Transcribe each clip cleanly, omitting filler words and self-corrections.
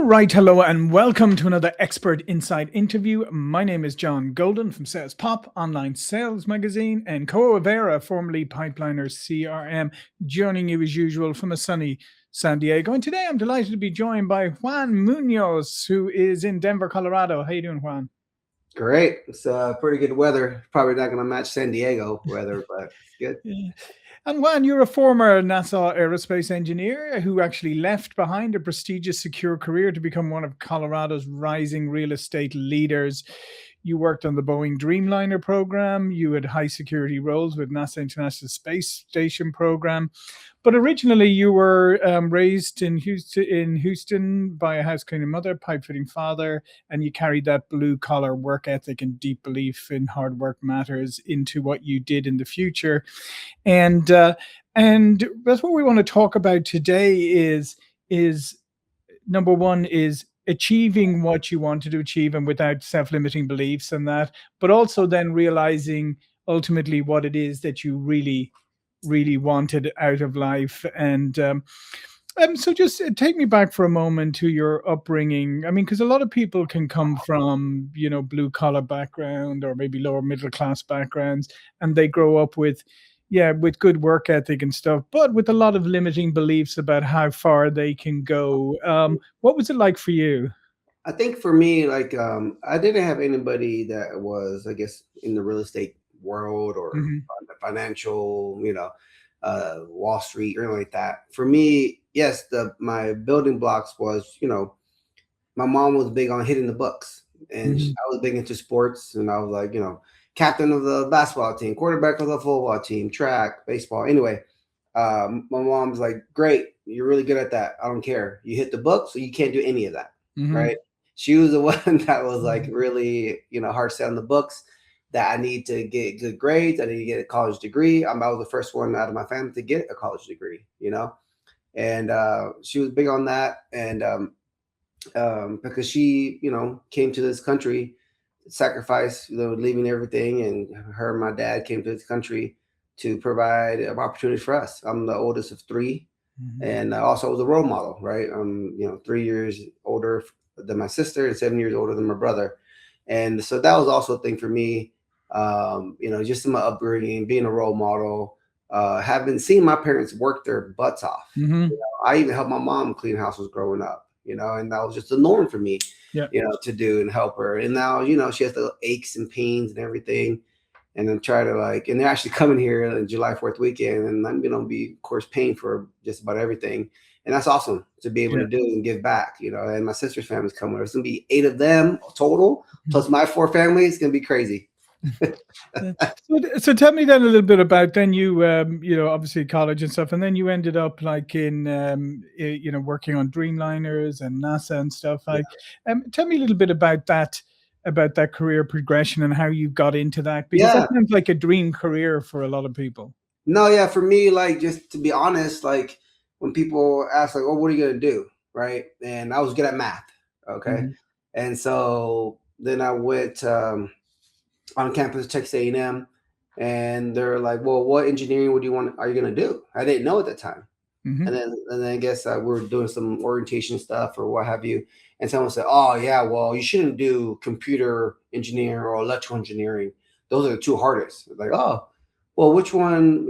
right, hello, and welcome to another Expert Insight interview. My name is John Golden from SalesPOP, online sales magazine, and Koa Vera, formerly Pipeliner CRM, joining you as usual from a sunny San Diego. And today I'm delighted to be joined by Juan Munoz, who is in Denver, Colorado. How you doing, Juan? Great. It's pretty good weather. Probably not going to match San Diego weather, but it's good. Yeah. And Juan, you're a former NASA aerospace engineer who actually left behind a prestigious, secure career to become one of Colorado's rising real estate leaders. You worked on the Boeing Dreamliner program. You had high security roles with NASA International Space Station program. But originally, you were raised in Houston by a house cleaning mother, pipe fitting father, and you carried that blue collar work ethic and deep belief in hard work matters into what you did in the future. And that's what we want to talk about today is number one is achieving what you wanted to achieve and without self-limiting beliefs and that, but also then realizing ultimately what it is that you really wanted out of life. So just take me back for a moment to your upbringing. I mean, because a lot of people can come from, blue collar background or maybe lower middle class backgrounds, and they grow up with good work ethic and stuff, but with a lot of limiting beliefs about how far they can go. What was it like for you? I think for me, I didn't have anybody that was, I guess, in the real estate world or Hmm. on the financial, Wall Street or anything like that. For me, yes, my building blocks was, my mom was big on hitting the books, and Hmm. I was big into sports, and I was like, captain of the basketball team, quarterback of the football team, track, baseball. Anyway, my mom's like, "Great, you're really good at that. I don't care. You hit the books, so you can't do any of that, Hmm. right?" She was the one that was like really, hard set on the books. That I need to get good grades. I need to get a college degree. I was the first one out of my family to get a college degree, and she was big on that. And because she, came to this country, sacrificed, leaving everything, and her and my dad came to this country to provide opportunities for us. I'm the oldest of three, Hmm. and I also was a role model, right? I'm, 3 years older than my sister and 7 years older than my brother, and so that was also a thing for me. Just in my upbringing, being a role model, having seen my parents work their butts off. Hmm. I even helped my mom clean houses growing up, and that was just the norm for me, Yeah. to do and help her. And now, she has the aches and pains and everything. And then try to and they're actually coming here on July 4th weekend, and I'm going to be, of course, paying for just about everything. And that's awesome to be able Yeah. to do and give back, and my sister's family's coming. There's going to be 8 of them total, plus my 4 families. It's going to be crazy. So tell me then a little bit about then you obviously college and stuff, and then you ended up like in working on Dreamliners and NASA and stuff. Yeah. Like, tell me a little bit about that career progression and how you got into that, because that Yeah. sounds like a dream career for a lot of people. No, yeah, for me, just to be honest, when people ask, "Oh, what are you gonna do?" Right? And I was good at math. Okay. Hmm. And so then I went on campus, Texas A&M, and they're like, "Well, what engineering are you gonna do?" I didn't know at the time. Hmm. And then I guess we were doing some orientation stuff or what have you. And someone said, "Oh yeah, well, you shouldn't do computer engineering or electrical engineering. Those are the two hardest." Like, oh, well, which one,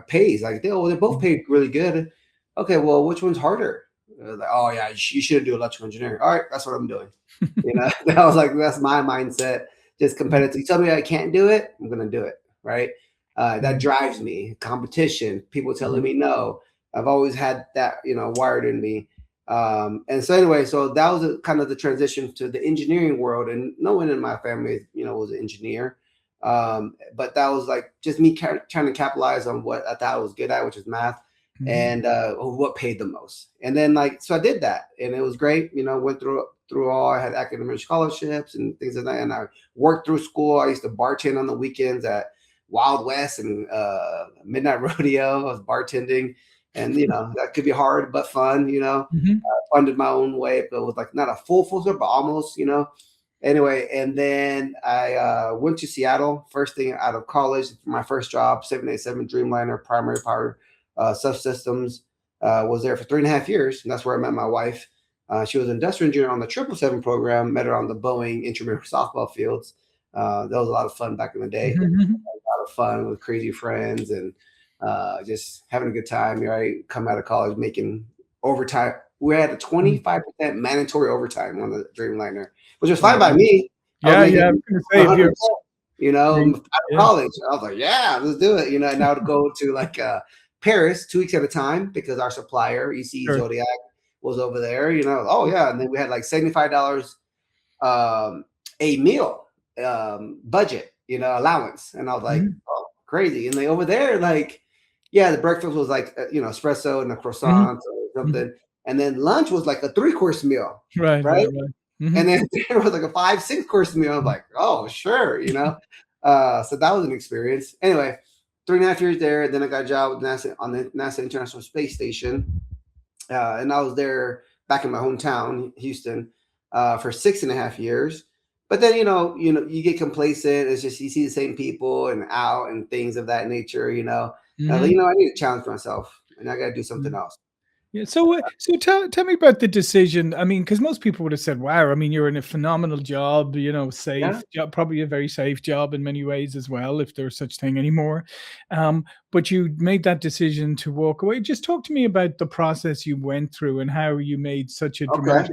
pays? Like, they both pay really good. Okay, well, which one's harder? Like, oh yeah, you shouldn't do electrical engineering. All right, that's what I'm doing. I was like, that's my mindset. Just competitive. You tell me I can't do it, I'm gonna do it. Right. That drives me. Competition, people telling me no. I've always had that, wired in me. And so anyway, so that was kind of the transition to the engineering world. And no one in my family, was an engineer. But that was like just me trying to capitalize on what I thought I was good at, which is math, Hmm. and what paid the most. And then so I did that, and it was great. Went through all. I had academic scholarships and things like that, and I worked through school. I used to bartend on the weekends at Wild West and Midnight Rodeo. I was bartending, and that could be hard but fun. Hmm. Funded my own way, but it was like not a full time, but almost. Anyway, and then I went to Seattle. First thing out of college, my first job, 787 Dreamliner, primary power subsystems. Was there for 3.5 years, and that's where I met my wife. She was an industrial engineer on the 777 program. Met her on the Boeing intramural softball fields. That was a lot of fun back in the day. Mhm. A lot of fun with crazy friends and just having a good time. Right, come out of college making overtime. We had a 25% mandatory overtime on the Dreamliner, which was fine by me. I was Yeah, yeah. I making was gonna say if you're 100%, out of yeah, college. I was like, yeah, let's do it. And I would go to like Paris 2 weeks at a time because our supplier, EC sure. Zodiac, was over there. Oh yeah, and then we had like $75 a meal budget, allowance, and I was like, Mhm, oh, crazy. And they over there, like, yeah, the breakfast was like espresso and a mhm, croissant or mhm. something, and then lunch was like a 3-course meal, Right, right? right, right. And Mhm, then dinner was like a 5, 6-course meal. I was mhm, like, oh, sure. So that was an experience. Anyway, 3.5 years there. Then I got a job with NASA on the NASA International Space Station, and I was there back in my hometown, Houston, for 6.5 years. But then you get complacent. It's just you see the same people and out and things of that nature. And I was like, mhm, I need to challenge myself, and I got to do something mhm. else. Yeah. So tell me about the decision. I mean, because most people would have said, "Wow, I mean, you're in a phenomenal job, Yeah. safe job, probably a very safe job in many ways as well, if there's such thing anymore." But you made that decision to walk away. Just talk to me about the process you went through and how you made such a Okay.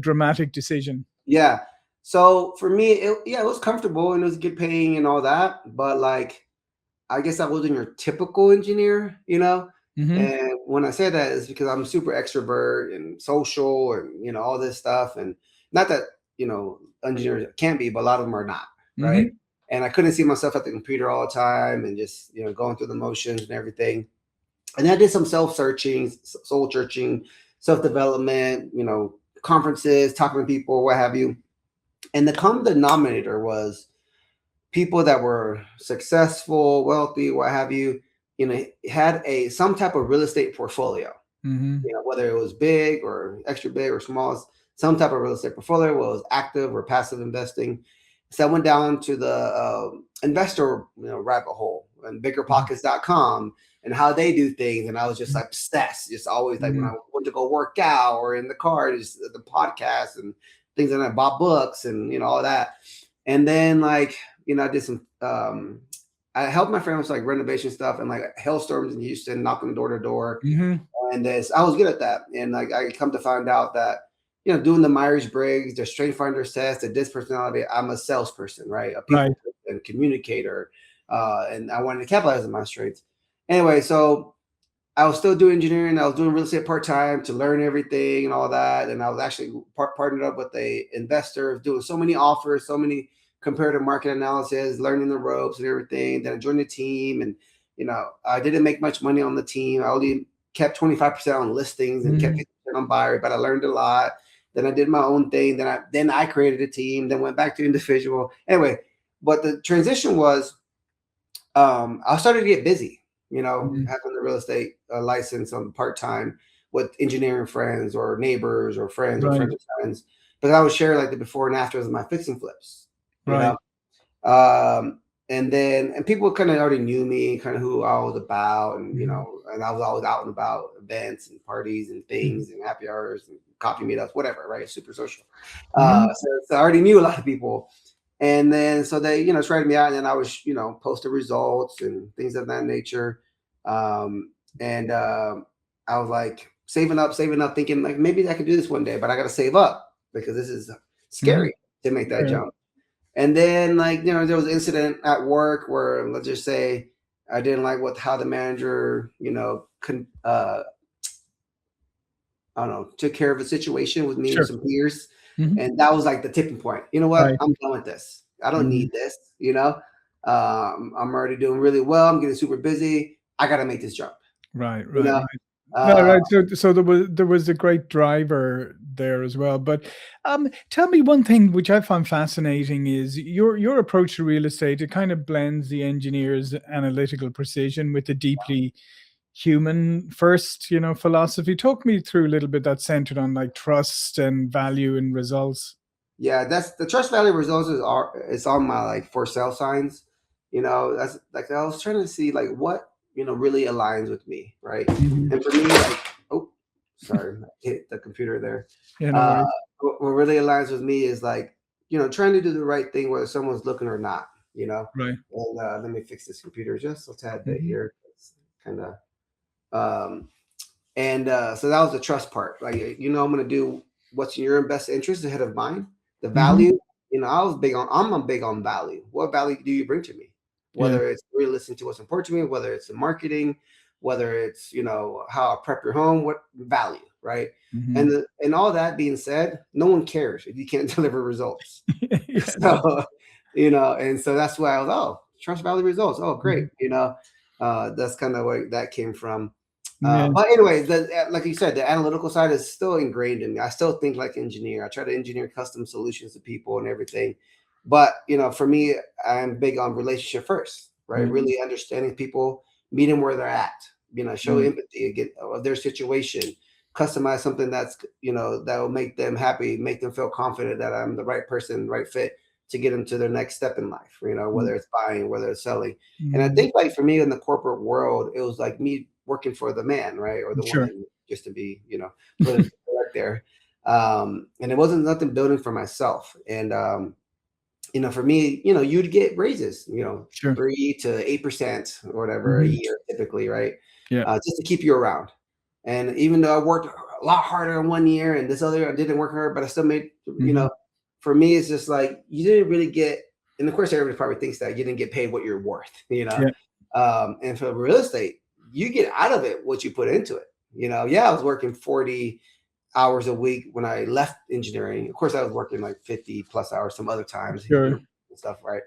dramatic decision. Yeah. So for me, it was comfortable and it was good paying and all that. But like, I guess I wasn't your typical engineer. Mhm. And when I say that is because I'm super extrovert and social and all this stuff. And not that engineers can't be, but a lot of them are not, right? Mhm. And I couldn't see myself at the computer all the time and just going through the motions and everything. And I did some self searching, soul searching, self development, conferences, talking to people, what have you. And the common denominator was people that were successful, wealthy, what have you, had some type of real estate portfolio. Mhm. Whether it was big or extra big or small, some type of real estate portfolio, whether it was active or passive investing. So I went down to the investor rabbit hole and Mhm. biggerpockets.com and how they do things. And I was just like obsessed, just always like when I Mhm. went to go work out or in the car, just the podcast and things, and I bought books and all that. And then like, I did some I helped my friends with like renovation stuff and like hailstorms in Houston, knocking door to door. Mhm. And I was good at that. And like I come to find out that, doing the Myers-Briggs, the Strength Finders test, the DISC personality, I'm a salesperson, right? A Right. people and communicator. And I wanted to capitalize on my strengths. Anyway, so I was still doing engineering. I was doing real estate part-time to learn everything and all that. And I was actually partnered up with a investor, doing so many offers, so many comparative market analysis, learning the ropes and everything. Then I joined the team, and I didn't make much money on the team. I only kept 25% on listings and kept Mhm. 50% on buyer, but I learned a lot. Then I did my own thing. Then I created a team. Then went back to individual. Anyway, but the transition was I started to get busy, Mhm. having the real estate license on part time with engineering friends or neighbors or friends or Right. friends of friends. But I would share like the before and afters of my fixing flips, you know. Right. Um, and people kind of already knew me, kind of who I was about, and Mhm. and I was always out and about events and parties and Mhm. things and happy hours and coffee meetups, whatever, right? Super social. Mhm. So I already knew a lot of people. And then so they, tried me out, and then I was, post the results and things of that nature. And I was like saving up, thinking like maybe I could do this one day, but I got to save up because this is Mhm. scary to make that Sure. jump. And then like, there was an incident at work where let's just say I didn't like how the manager, I don't know, took care of a situation with me and Sure. some peers. Mhm. And that was like the tipping point. You know what? Right. I'm done with this. I don't Mhm. need this. I'm already doing really well. I'm getting super busy. I got to make this jump, Right, you right, know? right. No, Uh, right, so there was a great driver there as well, but, tell me one thing which I find fascinating is your approach to real estate. It kind of blends the engineer's analytical precision with the deeply human first, philosophy. Talk me through a little bit that's centered on, like, trust and value and results. yeah, that's the trust value results is on my like for sale signs. That's like I was trying to see like what, really aligns with me. Right. Mhm. And for me, like, oh, Sorry, I hit the computer there. Yeah, no Uh, worries. what really aligns with me is like, trying to do the right thing whether someone's looking or not, you know. Right. And let me fix this computer just a tad bit Hmm. here. It's kind of um, and so that was the trust part. Like, I'm going to do what's in your best interest ahead of mine. The Hmm. value, I'm a big on value. What value do you bring to me? Yeah. Whether it's really listening to what's important to me, whether it's the marketing, whether it's, how I prep your home, what value, right? Hmm. And all that being said, no one cares if you can't deliver results. Yeah. No. So, and so that's why I was, oh, trust value results. Oh, great. Mhm. That's kind of where that came from. Yeah. But anyway, like you said, the analytical side is still ingrained in me. I still think like engineer. I try to engineer custom solutions to people and everything. But for me, I'm big on relationship first, right? Yeah. Really understanding people, meet them where they're at. Show Yeah. empathy, get of their situation, customize something that's that will make them happy, make them feel confident that I'm the right person, right fit to get them to their next step in life. Mm. Whether it's buying, whether it's selling. And I Mm. think like for me in the corporate world, it was like me working for the man, right? Or the Sure. woman, just to be, politically correct there. And it wasn't nothing building for myself. And for me, you'd get raises, Sure. 3 to 8% or whatever a Hmm. year typically, right? Yeah. Just to keep you around. And even though I worked a lot harder in one year and this other I didn't work hard, but I still made, Hmm. for me, it's just like you didn't really get, and of course everybody probably thinks that you didn't get paid what you're worth, Yeah. And for real estate, you get out of it what you put into it. Yeah, I was working 40 hours a week when I left engineering. Of course, I was working like 50 plus hours some other times, Sure. and stuff, right?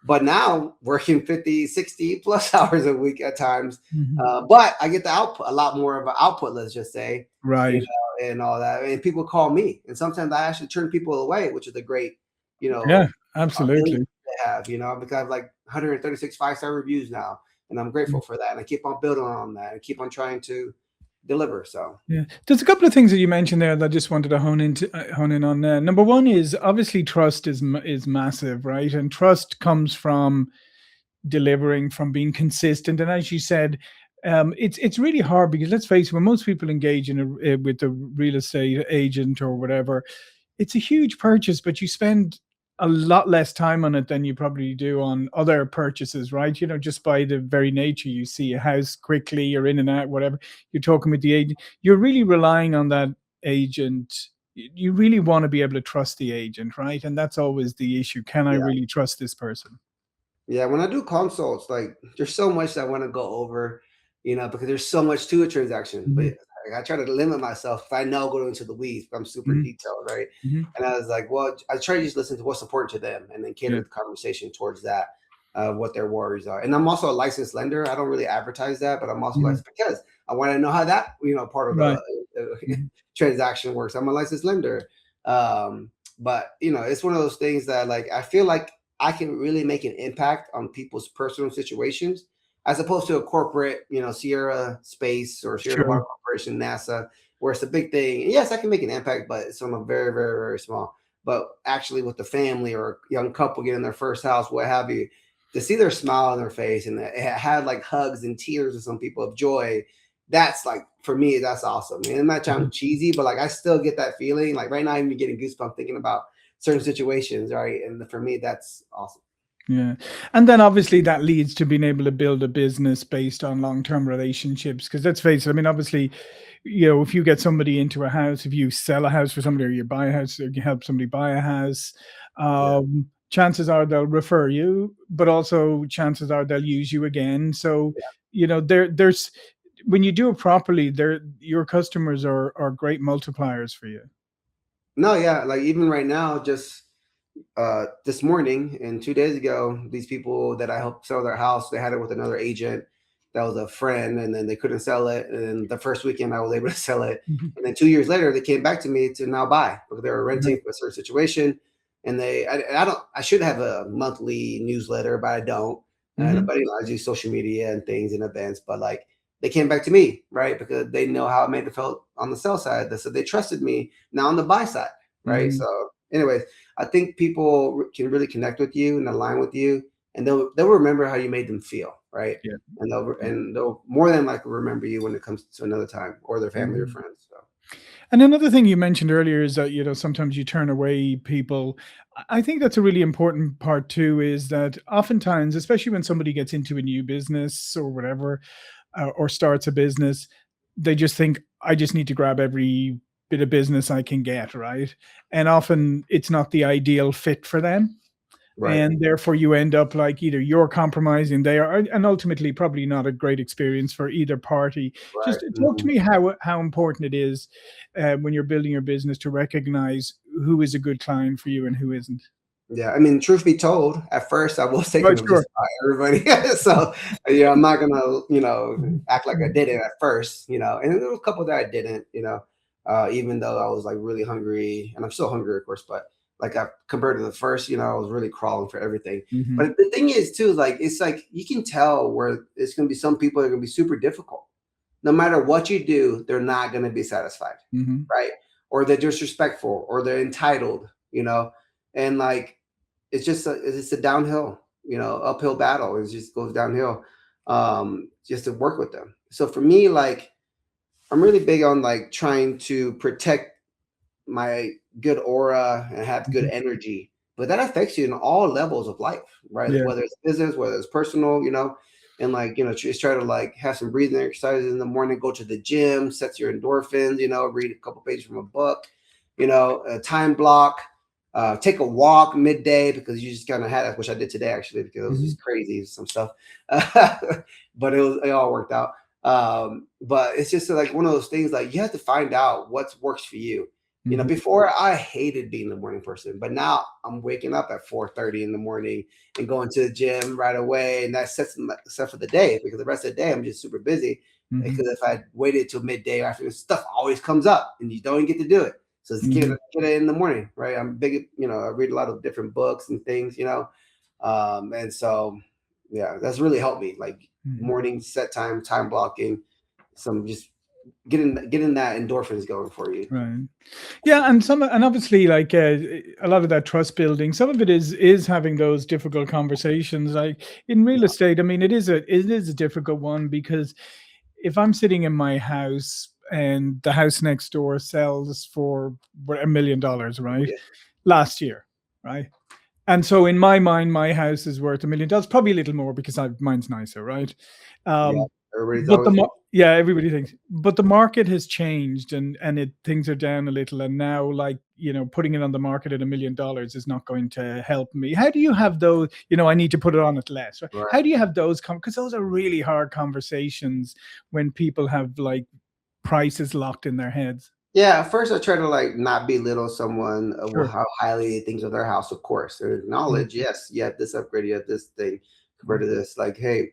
But now working 50, 60 plus hours a week at times. Hmm. But I get the output, a lot more of an output, let's just say, Right. and all that. And people call me. And sometimes I actually turn people away, which is a great, Yeah. ability Absolutely. to have, because I have like 136 5-star reviews now. And I'm grateful for that. And I keep on building on that and keep on trying to deliver. So, Yeah, there's a couple of things that you mentioned there that I just wanted to hone in on. Number one is obviously trust is massive, right? And trust comes from delivering, from being consistent. And as you said, it's really hard because let's face it, when most people engage in with a real estate agent or whatever, it's a huge purchase, but you spend a lot less time on it than you probably do on other purchases, right? Just by the very nature, you see a house quickly, you're in and out, whatever. You're talking with the agent, you're really relying on that agent. You really want to be able to trust the agent, right? And that's always the issue. Can I yeah. really trust this person? Yeah, when I do consults, like there's so much that I want to go over, because there's so much to a transaction. But Mhm. like, I try to limit myself if I know go into the weeds, but I'm super Mhm. detailed, right? Mhm. And I was like, well, I try to just listen to what's important to them and then cater Yeah. the conversation towards that, what their worries are. And I'm also a licensed lender. I don't really advertise that, but I'm also Mhm. licensed because I want to know how that, part of the Right. Mhm. transaction works. I'm a licensed lender. But it's one of those things that like I feel like I can really make an impact on people's personal situations as opposed to a corporate, Sierra Space or Sierra Nevada Sure. Corporation, NASA, where it's a big thing. And yes, I can make an impact, but it's on a very, very, very small. But actually, with the family or a young couple getting their first house, what have you, to see their smile on their face and it had like hugs and tears of some people of joy, that's like for me, that's awesome. And it might Mhm. sound cheesy, but like I still get that feeling. Like right now, I'm getting goosebumps thinking about certain situations, right? And for me, that's awesome. Yeah. And then obviously that leads to being able to build a business based on long-term relationships. Because let's face it, I mean, obviously, if you get somebody into a house, if you sell a house for somebody or you buy a house or you help somebody buy a house, Yeah. chances are they'll refer you, but also chances are they'll use you again. So, there's when you do it properly, your customers are great multipliers for you. No, yeah. Like even right now, just this morning and 2 days ago, these people that I helped sell their house, they had it with another agent that was a friend, and then they couldn't sell it. And then the first weekend, I was able to sell it. Mhm. And then 2 years later, they came back to me to now buy because they were Right. renting for a certain situation. And I don't, I should have a monthly newsletter, but I don't. And Mhm. but I do social media and things and events. But like they came back to me, right? Because they know how it made them feel on the sell side. So they trusted me now on the buy side, right? Mhm. So, anyways, I think people can really connect with you and align with you, and they'll remember how you made them feel, right? Yeah. And they'll Yeah. and they'll more than likely remember you when it comes to another time or their family or Mhm. friends. So And another thing you mentioned earlier is that, sometimes you turn away people. I think that's a really important part too, is that oftentimes, especially when somebody gets into a new business or whatever, or starts a business, they just think, I just need to grab every bit of business I can get, right? And often it's not the ideal fit for them. Right. And therefore you end up like either you're compromising, they are, and ultimately probably not a great experience for either party. Right. Just talk to me how important it is, when you're building your business, to recognize who is a good client for you and who isn't. Yeah, I mean, truth be told, at first I was thinking Right, of sure. just about everybody. So, I'm not gonna, Mhm. act like I Mhm. did it at first, and there was a couple that I didn't, even though I was like really hungry, and I'm still hungry, of course, but like compared to the first, I was really crawling for everything. Mhm. But the thing is, too, like it's like you can tell where it's gonna be some people that are gonna be super difficult. No matter what you do, they're not gonna be satisfied, Mhm. right? Or they're disrespectful, or they're entitled, and like it's a downhill, uphill battle. It just goes downhill, just to work with them. So for me, like I'm really big on like trying to protect my good aura and have good Mhm. energy. But that affects you in all levels of life, right? Yeah. Whether it's business, whether it's personal, and like, just try to like have some breathing exercises in the morning, go to the gym, sets your endorphins, read a couple pages from a book, a time block, take a walk midday because you just kind of had it, which I did today actually, because it was Mhm. just crazy, some stuff. But it all worked out. But it's just like one of those things, like you have to find out what works for you. Mhm. Before I hated being a morning person, but now I'm waking up at 4:30 in the morning and going to the gym right away, and that sets myself for the day, because the rest of the day I'm just super busy. Mhm. Because if I waited till midday after, stuff always comes up and you don't even get to do it. So just Mhm. get it in the morning, right? I'm big, I read a lot of different books and things, and so yeah, that's really helped me. Like Mhm. morning set time blocking, some just getting that endorphins going for you. Right. Yeah, and obviously, like, a lot of that trust building, some of it is having those difficult conversations. Like in real estate, I mean, it is a difficult one, because if I'm sitting in my house and the house next door sells for $1 million, right, Yeah, last year, right, and so in my mind, my house is worth $1 million, probably a little more because mine's nicer, right? yeah. Um, Everybody's but always yeah, everybody thinks, but the market has changed, and things are down a little, and now, like, putting it on the market at $1 million is not going to help me. How do you have those? I need to put it on at less. Right? right. How do you have those? Because those are really hard conversations when people have like prices locked in their heads. Yeah, at first I try to like not belittle someone of Sure. how highly they think of their house. Of course, they Mhm. acknowledge, yes, you have this upgrade, you have this thing compared to this. Like, hey,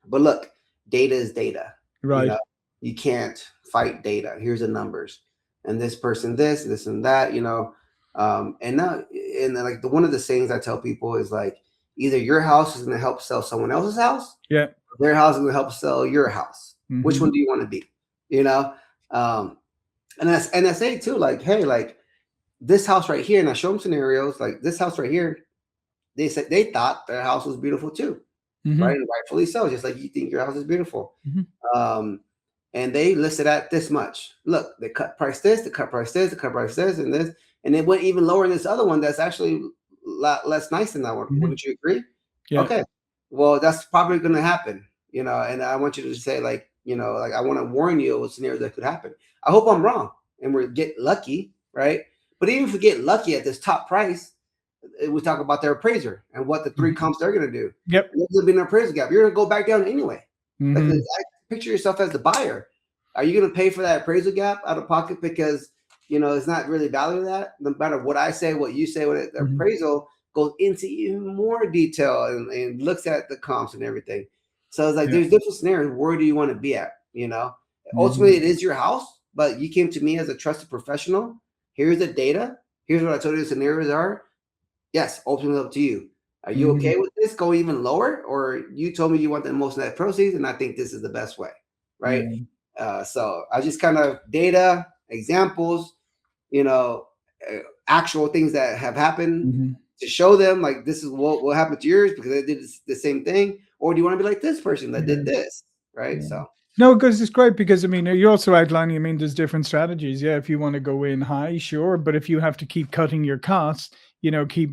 but look, data is data. You Right. know, you can't fight data. Here's the numbers, and this person, this and that. And now, and then, like one of the sayings I tell people is like, either your house is going to help sell someone else's house, Yeah. or their house is going to help sell your house. Which Hmm. one do you want to be? You know, um, and I say too, like, hey, like this house right here, and I show them scenarios like this house right here. They said they thought their house was beautiful too, right? Hmm. And rightfully so, just like you think your house is beautiful. Hmm. Um, and they listed at this much. Look, they cut price this, they cut price this, they cut price this, and this, and it went even lower in this other one that's actually a lot less nice than that one. Hmm. Wouldn't you agree? Yeah. Okay, well, that's probably going to happen, and I want you to say, like, like I want to warn you of a scenario that could happen. I hope I'm wrong and we get lucky, right? But even if we get lucky at this top price, we talk about their appraiser and what the three Mhm. comps they're going to do. Yep. There's going to be an appraiser gap. You're going to go back down anyway. Like, Hmm. picture yourself as the buyer. Are you going to pay for that appraisal gap out of pocket because it's not really valued that? No matter what I say, what you say, the Hmm. appraisal goes into even more detail and looks at the comps and everything. So it's like Yeah. there's different scenarios. Where do you want to be at? Hmm. Ultimately, it is your house, but you came to me as a trusted professional. Here's the data. Here's what I told you the scenarios are. Yes, ultimately up to you. Are you Hmm. okay with this going even lower, or you told me you want the most net proceeds, and I think this is the best way, right? Yeah. So I just kind of data examples, you know, actual things that have happened Hmm. to show them like this is what happened to yours because they did the same thing, or do you want to be like this person that Yeah. did this, right? Yeah. So No, because it's great because I mean you're also outlining. I mean, there's different strategies. Yeah, if you want to go in high, sure, but if you have to keep cutting your costs, keep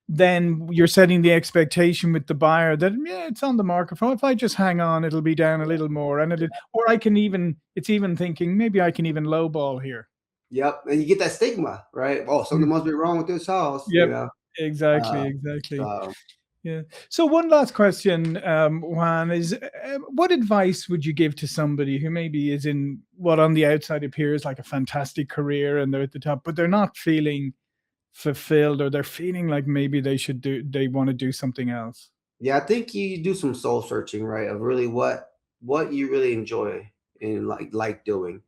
then you're setting the expectation with the buyer that yeah, it's on the market. For if I just hang on, it'll be down a little more, and or I can even it's even thinking maybe I can even lowball here. Yep, and you get that stigma, right? Oh, something Mm. must be wrong with this house, Yep, Uh, exactly, exactly. so Yeah. So one last question, Juan, is what advice would you give to somebody who maybe is in what on the outside appears like a fantastic career and they're at the top, but they're not feeling fulfilled or they're feeling like maybe they want to do something else? yeah, I think you do some soul searching, right? Of really what you really enjoy and like doing.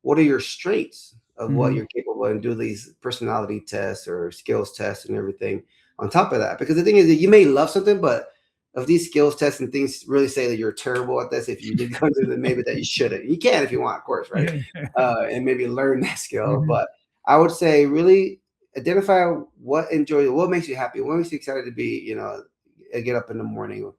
What are your strengths of what Hmm. you're capable of, and do these personality tests or skills tests and everything on top of that. Because the thing is that you may love something, but if these skills tests and things really say that you're terrible at this, if you did go through them, maybe that you shouldn't. You can if you want, of course, right? And maybe learn that skill. Hmm. But I would say really identify what makes you happy, what makes you excited to be, get up in the morning.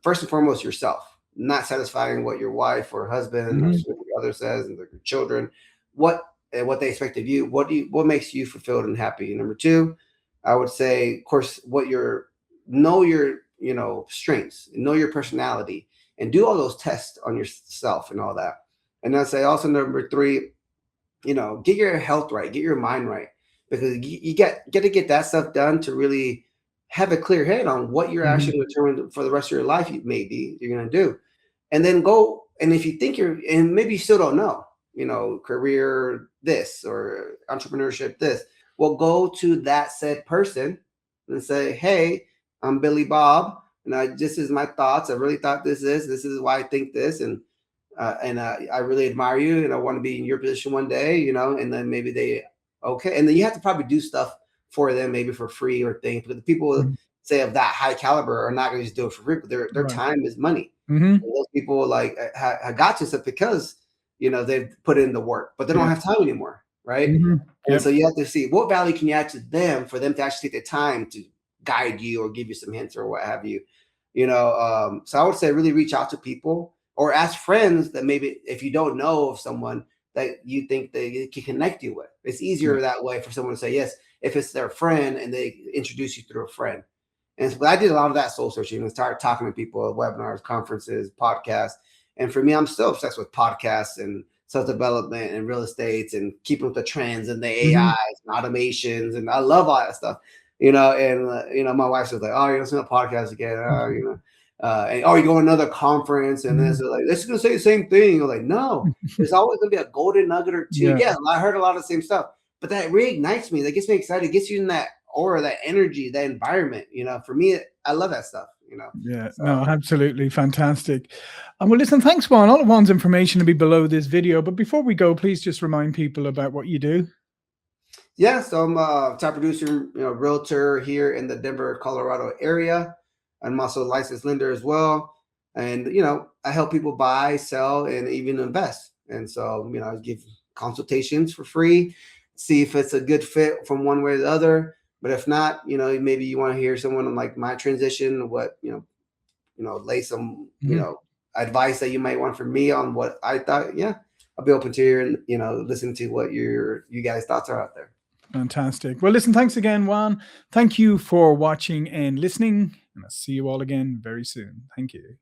First and foremost, yourself, not satisfying what your wife or husband or Hmm. significant other says and your children, what what they expect of you. What makes you fulfilled and happy? Number two, I would say, of course, know your strengths, know your personality, and do all those tests on yourself and all that. And I'd say also number three, get your health right, get your mind right, because you get to get that stuff done to really have a clear head on what you're Hmm. actually determined for the rest of your life. Maybe you're going to do, and then go. And if you think and maybe you still don't know, career this or entrepreneurship this, well, go to that said person and say, hey, I'm Billy Bob, and this is my thoughts. I really thought this is why I think this, and I really admire you, and I want to be in your position one day, and then maybe okay, and then you have to probably do stuff for them, maybe for free or things, but the people Hmm. say of that high caliber are not going to just do it for free, but their Right. time is money. Hmm. And those people like have got to stuff because they've put in the work, but they don't Yeah. have time anymore, right? Hmm. And Yep. so you have to see what value can you add to them for them to actually take the time to guide you or give you some hints or what have you. So I would say really reach out to people or ask friends that maybe if you don't know of someone that you think they can connect you with. It's Yeah. easier that way for someone to say yes if it's their friend and they introduce you through a friend. And so I did a lot of that soul searching and started talking to people at webinars, conferences, podcasts. And for me, I'm still obsessed with podcasts and self development and real estate and keeping with the trends and the Hmm. AIs and automations. And I love all that stuff, and my wife was like, oh, you're listening to podcasts again, and oh, you go to another conference and then it's Hmm. like, this is going to say the same thing. I'm like, no, there's always going to be a golden nugget or two. Yeah. Yeah, I heard a lot of the same stuff, but that reignites me. That gets me excited. It gets you in that aura, that energy, that environment. For me, I love that stuff. Yeah, So no, absolutely fantastic. And well, listen, thanks, Juan. All of Juan's information will be below this video. But before we go, please just remind people about what you do. yeah, so I'm a top producer, realtor here in the Denver, Colorado area. I'm also a licensed lender as well. And, I help people buy, sell, and even invest. And so, I give consultations for free, see if it's a good fit from one way or the other. But if not, maybe you want to hear someone on like my transition, what, lay some, Mhm. advice that you might want from me on what I thought. Yeah, I'll be open to hear and, listen to what you guys' thoughts are out there. Fantastic. Well, listen, thanks again, Juan. Thank you for watching and listening. And I'll see you all again very soon. Thank you.